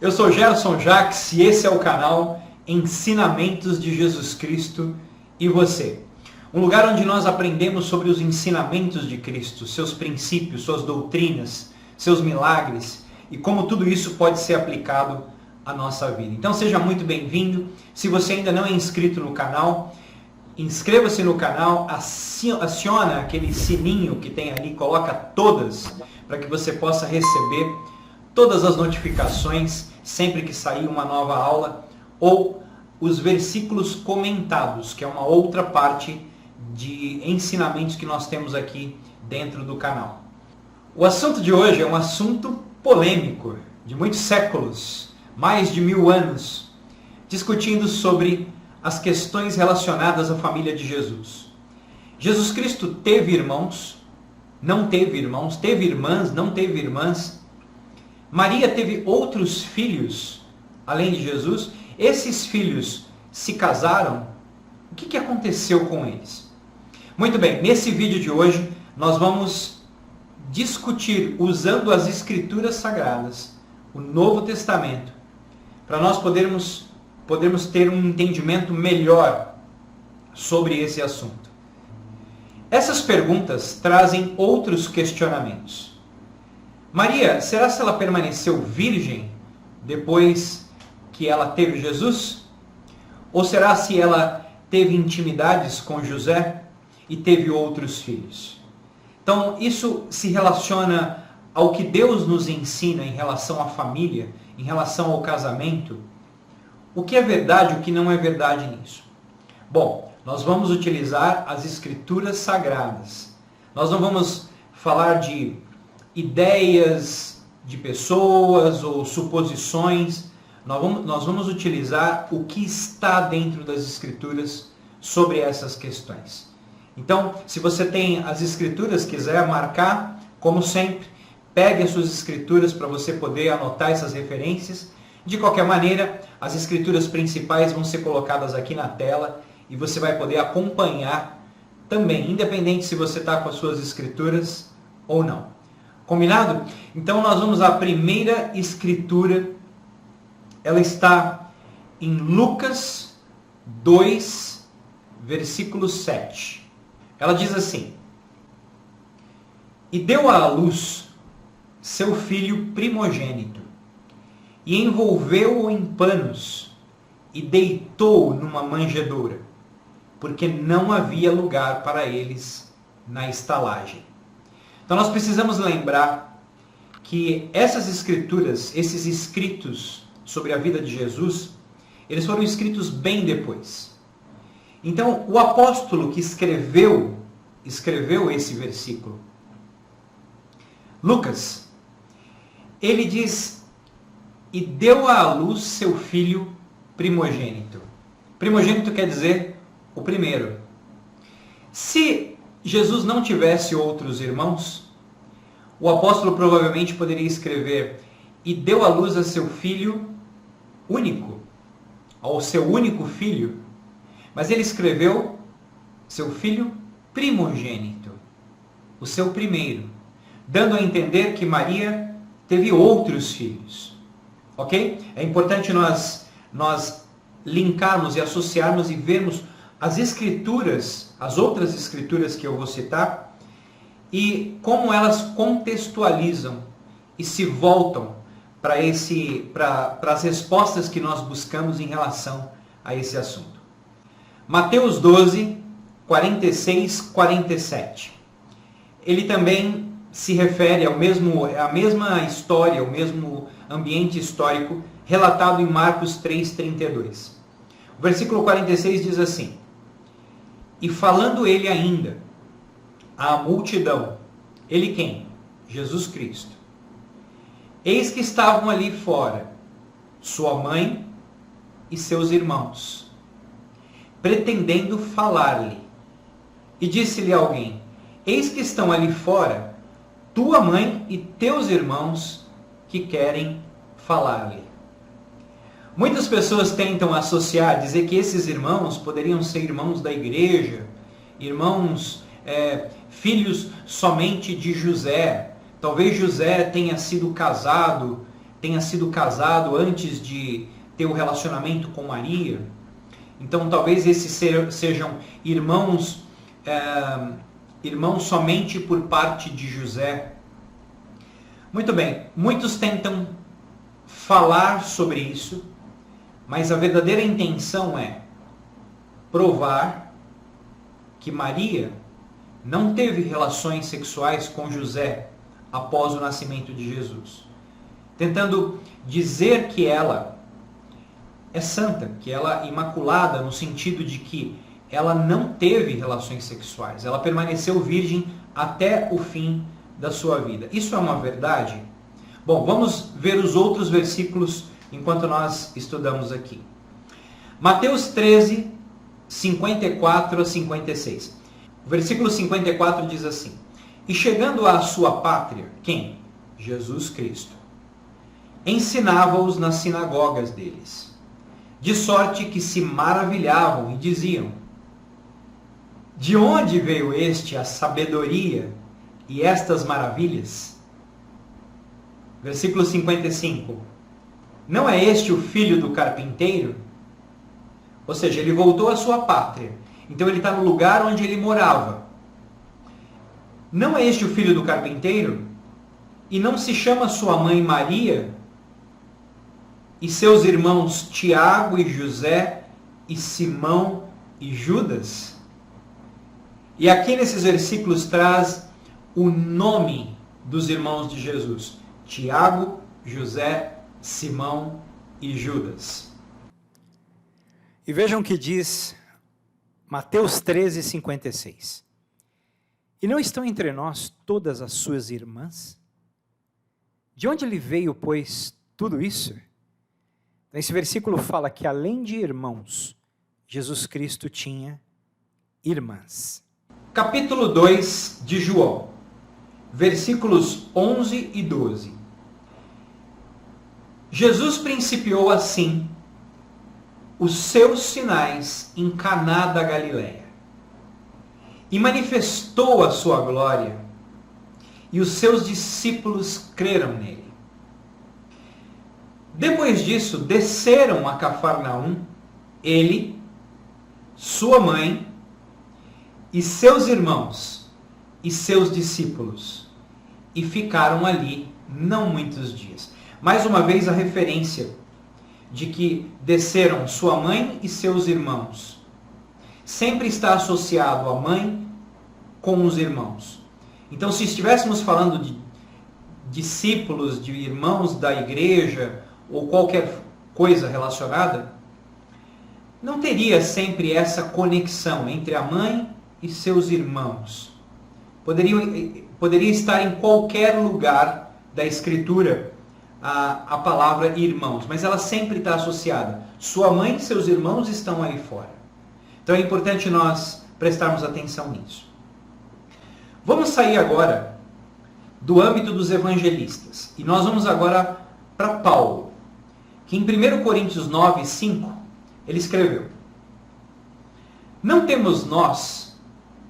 Eu sou Gerson Jacques e esse é o canal Ensinamentos de Jesus Cristo e Você. Um lugar onde nós aprendemos sobre os ensinamentos de Cristo, seus princípios, suas doutrinas, seus milagres e como tudo isso pode ser aplicado à nossa vida. Então seja muito bem-vindo. Se você ainda não é inscrito no canal, inscreva-se no canal, aciona aquele sininho que tem ali, coloca todas, para que você possa receber todas as notificações sempre que sair uma nova aula, ou os versículos comentados, que é uma outra parte de ensinamentos que nós temos aqui dentro do canal. O assunto de hoje é um assunto polêmico, de muitos séculos, mais de 1000 anos, discutindo sobre as questões relacionadas à família de Jesus. Jesus Cristo teve irmãos, não teve irmãos, teve irmãs, não teve irmãs. Maria teve outros filhos, além de Jesus. Esses filhos se casaram. O que aconteceu com eles? Muito bem, nesse vídeo de hoje, nós vamos discutir, usando as Escrituras Sagradas, o Novo Testamento, para nós podermos ter um entendimento melhor sobre esse assunto. Essas perguntas trazem outros questionamentos. Maria, será que ela permaneceu virgem depois que ela teve Jesus? Ou será se ela teve intimidades com José e teve outros filhos? Então, isso se relaciona ao que Deus nos ensina em relação à família, em relação ao casamento. O que é verdade e o que não é verdade nisso? Bom, nós vamos utilizar as Escrituras Sagradas. Nós não vamos falar de ideias de pessoas ou suposições. Nós vamos utilizar o que está dentro das Escrituras sobre essas questões. Então, se você tem as Escrituras, quiser marcar, como sempre, pegue as suas Escrituras para você poder anotar essas referências. De qualquer maneira, as Escrituras principais vão ser colocadas aqui na tela e você vai poder acompanhar também, independente se você está com as suas Escrituras ou não. Combinado? Então nós vamos à primeira Escritura. Ela está em Lucas 2, versículo 7. Ela diz assim: E deu à luz seu filho primogênito, e envolveu-o em panos, e deitou-o numa manjedoura, porque não havia lugar para eles na estalagem. Então nós precisamos lembrar que essas escrituras, esses escritos sobre a vida de Jesus, eles foram escritos bem depois. Então o apóstolo que escreveu esse versículo, Lucas, ele diz: e deu à luz seu filho primogênito. Primogênito quer dizer o primeiro. Se Jesus não tivesse outros irmãos, o apóstolo provavelmente poderia escrever: e deu à luz a seu filho único, ao seu único filho. Mas ele escreveu seu filho primogênito, o seu primeiro, dando a entender que Maria teve outros filhos. Ok? É importante nós linkarmos e associarmos e vermos as escrituras, as outras escrituras que eu vou citar, e como elas contextualizam e se voltam para as respostas que nós buscamos em relação a esse assunto. Mateus 12, 46, 47. Ele também se refere à mesma história, ao mesmo ambiente histórico relatado em Marcos 3, 32. O versículo 46 diz assim: E falando ele ainda à multidão, ele quem? Jesus Cristo. Eis que estavam ali fora sua mãe e seus irmãos, pretendendo falar-lhe. E disse-lhe alguém: Eis que estão ali fora tua mãe e teus irmãos que querem falar-lhe. Muitas pessoas tentam associar, dizer que esses irmãos poderiam ser irmãos da igreja, irmãos, filhos somente de José. Talvez José tenha sido casado tenha sido casado antes de ter o relacionamento com Maria. Então talvez esses sejam irmãos, irmãos somente por parte de José. Muito bem, muitos tentam falar sobre isso, mas a verdadeira intenção é provar que Maria não teve relações sexuais com José após o nascimento de Jesus. Tentando dizer que ela é santa, que ela é imaculada, no sentido de que ela não teve relações sexuais. Ela permaneceu virgem até o fim da sua vida. Isso é uma verdade? Bom, vamos ver os outros versículos enquanto nós estudamos aqui. Mateus 13, 54 a 56. O versículo 54 diz assim: E chegando à sua pátria, quem? Jesus Cristo. Ensinava-os nas sinagogas deles, de sorte que se maravilhavam e diziam: De onde veio a sabedoria e estas maravilhas? Versículo 55. Não é este o filho do carpinteiro? Ou seja, ele voltou à sua pátria. Então ele está no lugar onde ele morava. Não é este o filho do carpinteiro? E não se chama sua mãe Maria? E seus irmãos Tiago e José e Simão e Judas? E aqui nesses versículos traz o nome dos irmãos de Jesus: Tiago, José, Simão e Judas. E vejam o que diz Mateus 13, 56. E não estão entre nós todas as suas irmãs? De onde lhe veio, pois, tudo isso? Esse versículo fala que, além de irmãos, Jesus Cristo tinha irmãs. Capítulo 2 de João, versículos 11 e 12. Jesus principiou assim os seus sinais em Caná da Galileia e manifestou a sua glória, e os seus discípulos creram nele. Depois disso, desceram a Cafarnaum, ele, sua mãe, e seus irmãos, e seus discípulos, e ficaram ali não muitos dias. Mais uma vez a referência de que desceram sua mãe e seus irmãos. Sempre está associado a mãe com os irmãos. Então, se estivéssemos falando de discípulos, de irmãos da igreja, ou qualquer coisa relacionada, não teria sempre essa conexão entre a mãe e seus irmãos. Poderia estar em qualquer lugar da Escritura a palavra irmãos, mas ela sempre está associada. Sua mãe e seus irmãos estão aí fora. Então é importante nós prestarmos atenção nisso. Vamos sair agora do âmbito dos evangelistas. E nós vamos agora para Paulo, que em 1 Coríntios 9, 5, ele escreveu: Não temos nós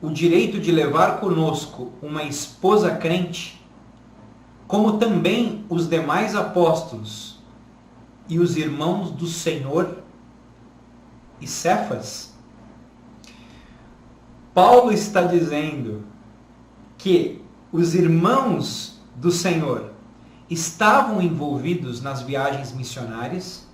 o direito de levar conosco uma esposa crente, como também os demais apóstolos e os irmãos do Senhor e Cefas? Paulo está dizendo que os irmãos do Senhor estavam envolvidos nas viagens missionárias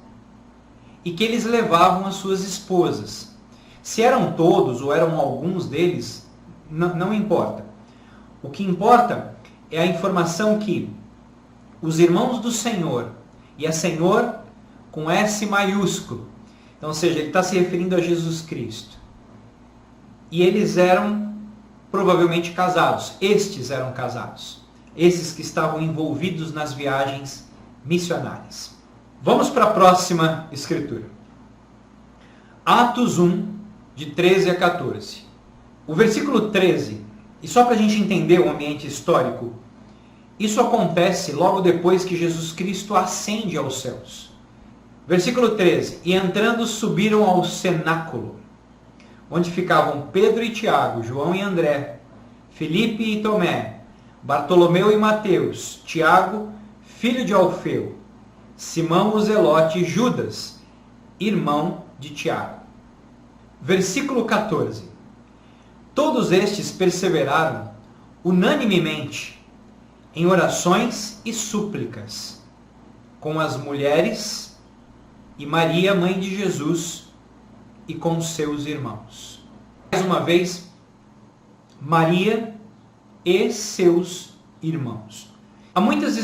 e que eles levavam as suas esposas. Se eram todos ou eram alguns deles, não importa. O que importa é a informação que os irmãos do Senhor, e é Senhor com S maiúsculo, então, ou seja, ele está se referindo a Jesus Cristo, e eles eram provavelmente casados. Estes eram casados, esses que estavam envolvidos nas viagens missionárias. Vamos para a próxima escritura. Atos 1, de 13 a 14. O versículo 13, e só para a gente entender o ambiente histórico, isso acontece logo depois que Jesus Cristo ascende aos céus. Versículo 13. E entrando subiram ao cenáculo, onde ficavam Pedro e Tiago, João e André, Filipe e Tomé, Bartolomeu e Mateus, Tiago, filho de Alfeu, Simão o Zelote e Judas, irmão de Tiago. Versículo 14. Todos estes perseveraram unanimemente em orações e súplicas com as mulheres e Maria, mãe de Jesus, e com seus irmãos. Mais uma vez, Maria e seus irmãos. Há muitas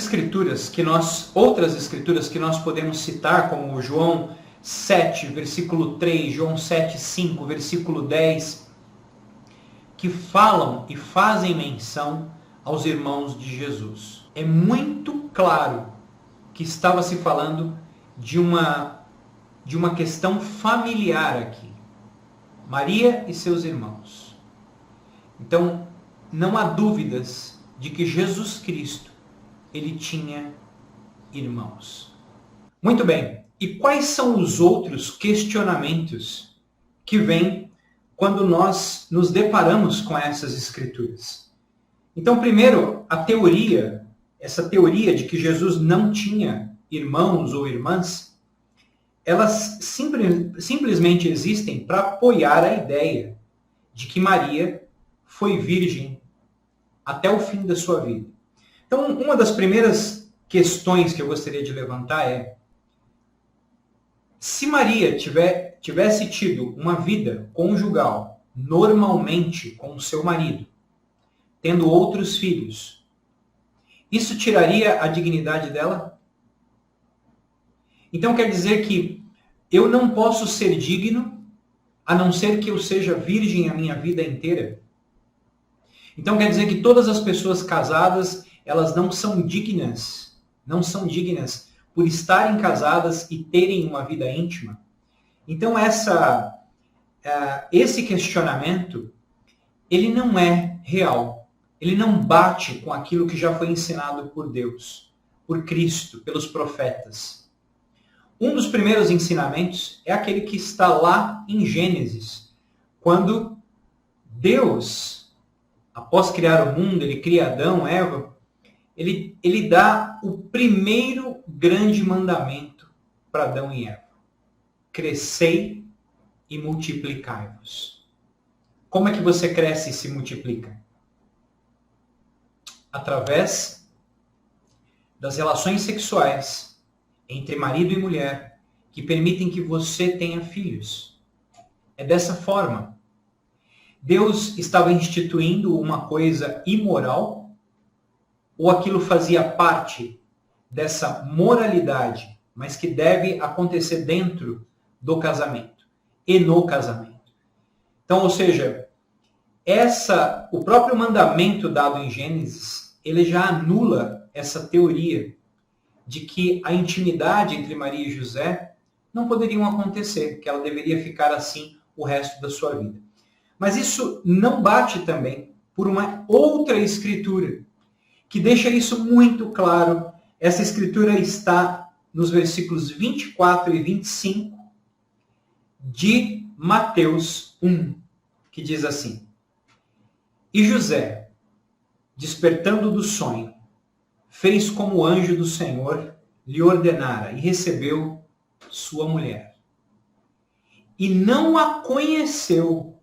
outras escrituras que nós podemos citar, como João 7, versículo 3, João 7, 5, versículo 10, que falam e fazem menção aos irmãos de Jesus. É muito claro que estava se falando de uma questão familiar aqui. Maria e seus irmãos. Então, não há dúvidas de que Jesus Cristo, ele tinha irmãos. Muito bem. E quais são os outros questionamentos que vêm quando nós nos deparamos com essas escrituras? Então, primeiro, essa teoria de que Jesus não tinha irmãos ou irmãs, elas simplesmente existem para apoiar a ideia de que Maria foi virgem até o fim da sua vida. Então, uma das primeiras questões que eu gostaria de levantar é: se Maria tivesse tido uma vida conjugal normalmente com o seu marido, tendo outros filhos, isso tiraria a dignidade dela? Então quer dizer que eu não posso ser digno a não ser que eu seja virgem a minha vida inteira? Então quer dizer que todas as pessoas casadas, elas não são dignas por estarem casadas e terem uma vida íntima? Então esse questionamento, ele não é real. Ele não bate com aquilo que já foi ensinado por Deus, por Cristo, pelos profetas. Um dos primeiros ensinamentos é aquele que está lá em Gênesis, quando Deus, após criar o mundo, ele cria Adão, Eva, ele dá o primeiro grande mandamento para Adão e Eva: crescei e multiplicai-vos. Como é que você cresce e se multiplica? Através das relações sexuais entre marido e mulher, que permitem que você tenha filhos. É dessa forma. Deus estava instituindo uma coisa imoral, ou aquilo fazia parte dessa moralidade, mas que deve acontecer dentro do casamento e no casamento? Então, ou seja, o próprio mandamento dado em Gênesis, ele já anula essa teoria de que a intimidade entre Maria e José não poderiam acontecer, que ela deveria ficar assim o resto da sua vida. Mas isso não bate também por uma outra escritura, que deixa isso muito claro. Essa escritura está nos versículos 24 e 25 de Mateus 1, que diz assim: E José, despertando do sonho, fez como o anjo do Senhor lhe ordenara e recebeu sua mulher. E não a conheceu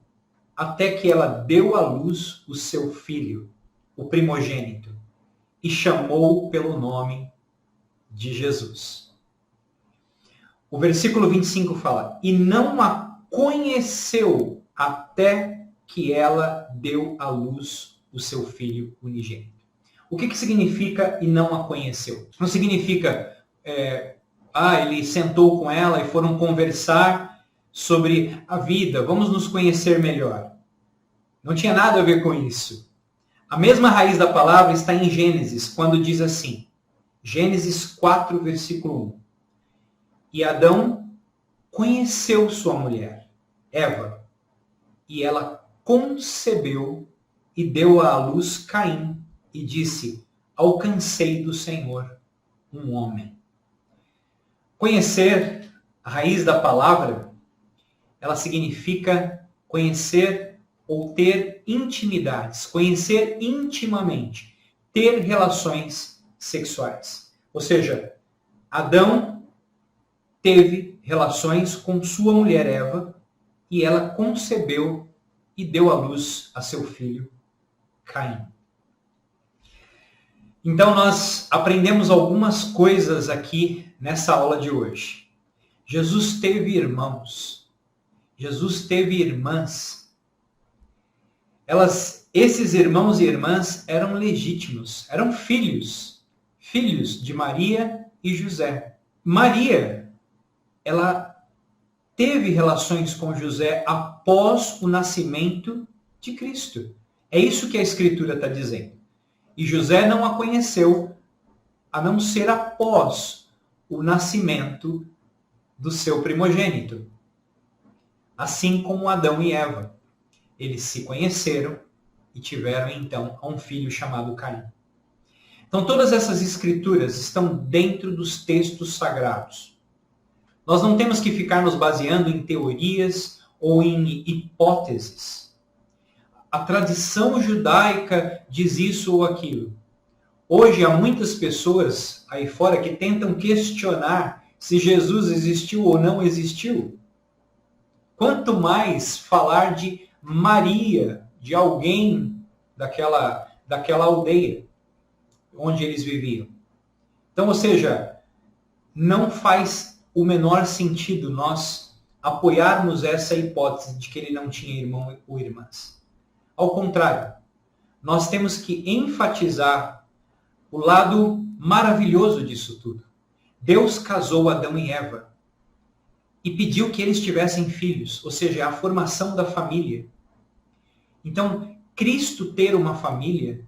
até que ela deu à luz o seu filho, o primogênito, e chamou pelo nome de Jesus. O versículo 25 fala: e não a conheceu até que ela deu à luz o seu filho unigênito. O que significa e não a conheceu? Não significa, ele sentou com ela e foram conversar sobre a vida, vamos nos conhecer melhor. Não tinha nada a ver com isso. A mesma raiz da palavra está em Gênesis, quando diz assim, Gênesis 4, versículo 1. E Adão conheceu sua mulher, Eva, e ela concebeu e deu à luz Caim, e disse: alcancei do Senhor um homem. Conhecer, a raiz da palavra, ela significa conhecer ou ter intimidades, conhecer intimamente, ter relações sexuais. Ou seja, Adão teve relações com sua mulher Eva e ela concebeu e deu à luz a seu filho Caim. Então nós aprendemos algumas coisas aqui nessa aula de hoje. Jesus teve irmãos. Jesus teve irmãs. Esses irmãos e irmãs eram legítimos, eram filhos de Maria e José. Maria, ela teve relações com José após o nascimento de Cristo. É isso que a Escritura está dizendo. E José não a conheceu, a não ser após o nascimento do seu primogênito. Assim como Adão e Eva. Eles se conheceram e tiveram então um filho chamado Caim. Então todas essas escrituras estão dentro dos textos sagrados. Nós não temos que ficar nos baseando em teorias ou em hipóteses. A tradição judaica diz isso ou aquilo. Hoje há muitas pessoas aí fora que tentam questionar se Jesus existiu ou não existiu. Quanto mais falar de Maria, de alguém daquela aldeia onde eles viviam. Então, ou seja, não faz o menor sentido nós apoiarmos essa hipótese de que ele não tinha irmão ou irmãs. Ao contrário, nós temos que enfatizar o lado maravilhoso disso tudo. Deus casou Adão e Eva e pediu que eles tivessem filhos, ou seja, a formação da família. Então, Cristo ter uma família,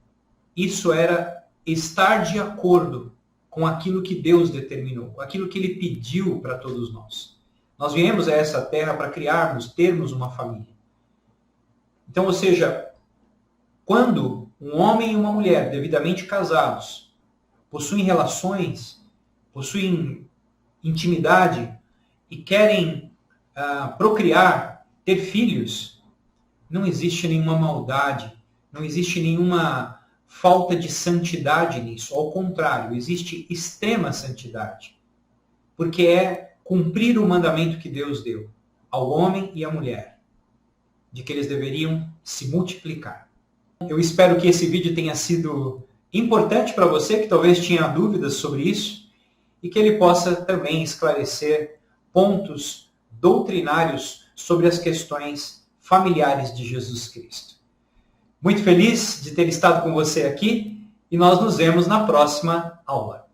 isso era estar de acordo com aquilo que Deus determinou, com aquilo que Ele pediu para todos nós. Nós viemos a essa terra para termos uma família. Então, ou seja, quando um homem e uma mulher devidamente casados possuem relações, possuem intimidade e querem procriar, ter filhos, não existe nenhuma maldade, não existe nenhuma falta de santidade nisso. Ao contrário, existe extrema santidade. Porque é cumprir o mandamento que Deus deu ao homem e à mulher, de que eles deveriam se multiplicar. Eu espero que esse vídeo tenha sido importante para você, que talvez tinha dúvidas sobre isso, e que ele possa também esclarecer pontos doutrinários sobre as questões familiares de Jesus Cristo. Muito feliz de ter estado com você aqui, e nós nos vemos na próxima aula.